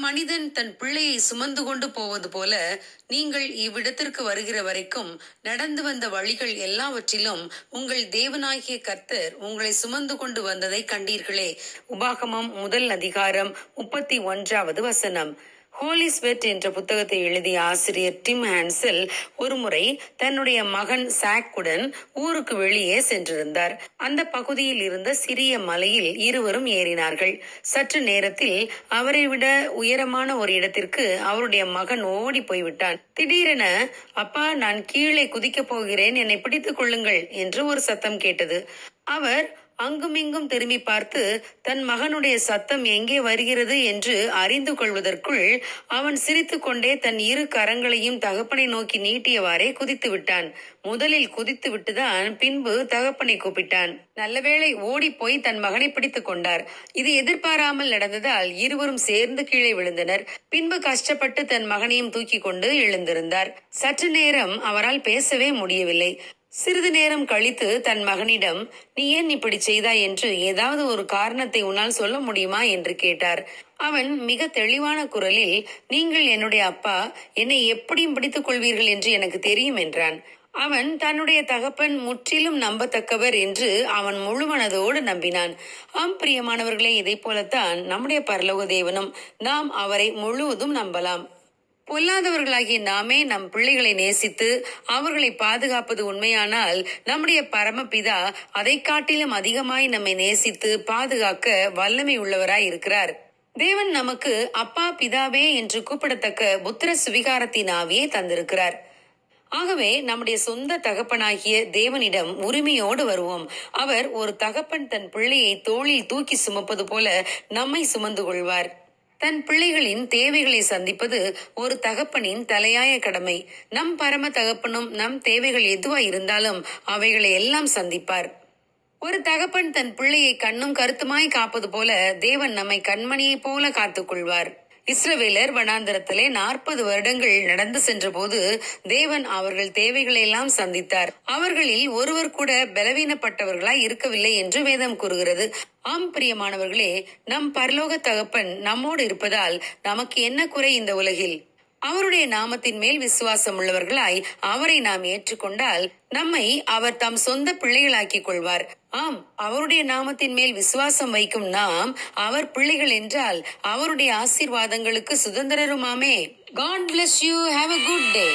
மனிதன் தன் பிள்ளையை சுமந்து கொண்டு போவது போல நீங்கள் இவ்விடத்திற்கு வருகிற வரைக்கும் நடந்து வந்த வழிகள் எல்லாவற்றிலும் உங்கள் தேவனாகிய கர்த்தர் உங்களை சுமந்து கொண்டு வந்ததை கண்டீர்களே. உபாகமம் 1:31 ஹோலி ஸ்வெட் என்ற புத்தகத்தை எழுதிய ஆசிரியர் டிம் ஹான்செல் ஒருமுறை தன்னுடைய மகன் சாக்குடன் ஊருக்கு வெளியே சென்றிருந்தார். அந்த பகுதியில் இருந்த சிறிய மலையில் இருவரும் ஏறினார்கள். சற்று நேரத்தில் அவரை விட உயரமான ஒரு இடத்திற்கு அவருடைய மகன் ஓடி போய்விட்டான். திடீரென, அப்பா, நான் கீழே குதிக்கப் போகிறேன், என்னை பிடித்துக் கொள்ளுங்கள் என்று ஒரு சத்தம் கேட்டது. அவர் அங்குமிங்கும் திரும்பி பார்த்து தன் மகனுடைய சத்தம் எங்கே வருகிறது என்று அறிந்து கொள்வதற்குள் அவன் சிரித்து கொண்டே தன் இரு கரங்களையும் தகப்பனை நோக்கி நீட்டியவாறே குதித்து விட்டான். முதலில் குதித்து விட்டுதான் பின்பு தகப்பனை கூப்பிட்டான். நல்லவேளை ஓடி போய் தன் மகனை பிடித்து கொண்டார். இது எதிர்பாராமல் நடந்ததால் இருவரும் சேர்ந்து கீழே விழுந்தனர். பின்பு கஷ்டப்பட்டு தன் மகனையும் தூக்கி கொண்டு எழுந்திருந்தார். சற்று நேரம் அவரால் பேசவே முடியவில்லை. சிறிது நேரம் கழித்து தன் மகனிடம், நீ ஏன் இப்படி செய்தாய் என்று ஏதாவது ஒரு காரணத்தை உன்னால் சொல்ல முடியுமா என்று கேட்டார். அவன் மிக தெளிவான குரலில், நீங்கள் என்னுடைய அப்பா, என்னை எப்படியும் பிடித்துக் கொள்வீர்கள் என்று எனக்கு தெரியும் என்றான். அவன் தன்னுடைய தகப்பன் முற்றிலும் நம்பத்தக்கவர் என்று அவன் முழுமனதோடு நம்பினான். ஆம் பிரியமானவர்களே, இதை போலத்தான் நம்முடைய பரலோக தேவனும். நாம் அவரை முழுவதும் நம்பலாம். பொல்லாதவர்களாகிய நாமே நம் பிள்ளைகளை நேசித்து அவர்களை பாதுகாப்பது உண்மையானால், நம்முடைய பரமபிதா அதை காட்டிலும் அதிகமாய் நம்மை நேசித்து பாதுகாக்க வல்லமை உள்ளவராய் இருக்கிறார். தேவன் நமக்கு அப்பா, பிதாவே என்று கூப்பிடத்தக்க புத்திர சுவிகாரத்தின் ஆவியை தந்திருக்கிறார். ஆகவே நம்முடைய சொந்த தகப்பனாகிய தேவனிடம் உரிமையோடு வருவோம். அவர் ஒரு தகப்பன் தன் பிள்ளையை தோளில் தூக்கி சுமப்பது போல நம்மை சுமந்து கொள்வார். தன் பிள்ளைகளின் தேவைகளை சந்திப்பது ஒரு தகப்பனின் தலையாய கடமை. நம் பரம தகப்பனும் நம் தேவைகள் எதுவா இருந்தாலும் அவைகளை எல்லாம் சந்திப்பார். ஒரு தகப்பன் தன் பிள்ளையை கண்ணும் கருத்துமாய் காப்பது போல தேவன் நம்மை கண்மணியை போல காத்துக்கொள்வார். இஸ்ரவேலர் வனாந்தரத்திலே 40 வருடங்கள் நடந்து சென்ற போது தேவன் அவர்கள் தேவைகளை எல்லாம் சந்தித்தார். அவர்களில் ஒருவர் கூட பலவீனப்பட்டவர்களாய் இருக்கவில்லை என்று வேதம் கூறுகிறது. ஆம் பிரியமானவர்களே, நம் பரலோக தகப்பன் நம்மோடு இருப்பதால் நமக்கு என்ன குறை இந்த உலகில்? அவருடைய நாமத்தின் மேல் விசுவாசம் உள்ளவர்களாய் அவரை நாம் ஏற்றுக்கொண்டால் நம்மை அவர் தம் சொந்த பிள்ளைகளாக்கிக் கொள்வார். ஆம், அவருடைய நாமத்தின் மேல் விசுவாசம் வைக்கும் நாம் அவர் பிள்ளைகள் என்றால் அவருடைய ஆசீர்வாதங்களுக்கு சுதந்திரருமாமே. God bless you. Have a good day.